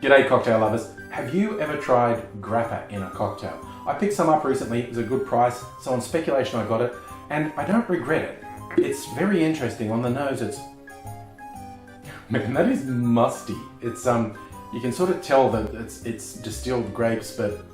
G'day cocktail lovers. Have you ever tried Grappa in a cocktail? I picked some up recently, it was a good price, so on speculation I got it, and I don't regret it. It's very interesting. On the nose it's... Man, that is musty. It's you can sort of tell that it's distilled grapes, but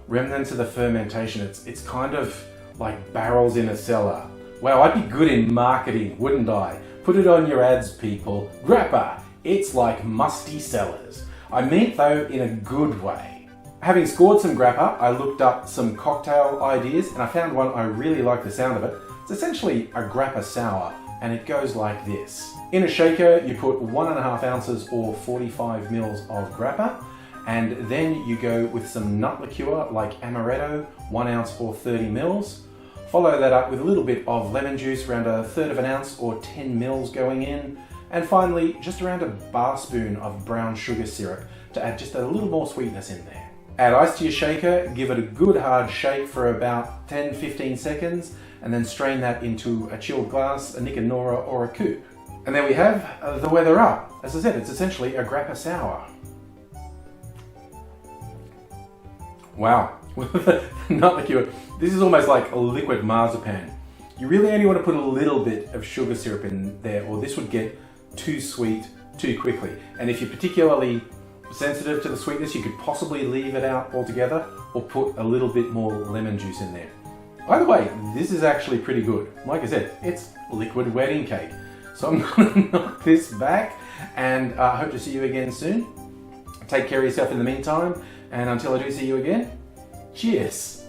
remnants of the fermentation. It's kind of like barrels in a cellar. Wow, I'd be good in marketing, wouldn't I? Put it on your ads, people. Grappa, it's like musty cellars. I mean though in a good way. Having scored some Grappa, I looked up some cocktail ideas and I found one I really like the sound of it. It's essentially a Grappa sour and it goes like this. In a shaker you put 1.5 ounces or 45 mils of Grappa, and then you go with some nut liqueur like amaretto, 1 ounce or 30 mils. Follow that up with a little bit of lemon juice, around 1/3 ounce or 10 mils going in. And finally, just around a bar spoon of brown sugar syrup to add just a little more sweetness in there. Add ice to your shaker, give it a good hard shake for about 10-15 seconds, and then strain that into a chilled glass, a Nick and Nora or a coupe. And there we have the weather up. As I said, it's essentially a Grappa sour. Wow, with the nut liqueur, this is almost like a liquid marzipan. You really only want to put a little bit of sugar syrup in there, or this would get too sweet too quickly. And if you're particularly sensitive to the sweetness, you could possibly leave it out altogether or put a little bit more lemon juice in there. Either way, this is actually pretty good. Like I said, it's liquid wedding cake. So I'm gonna knock this back and I hope to see you again soon. Take care of yourself in the meantime, and until I do see you again, cheers.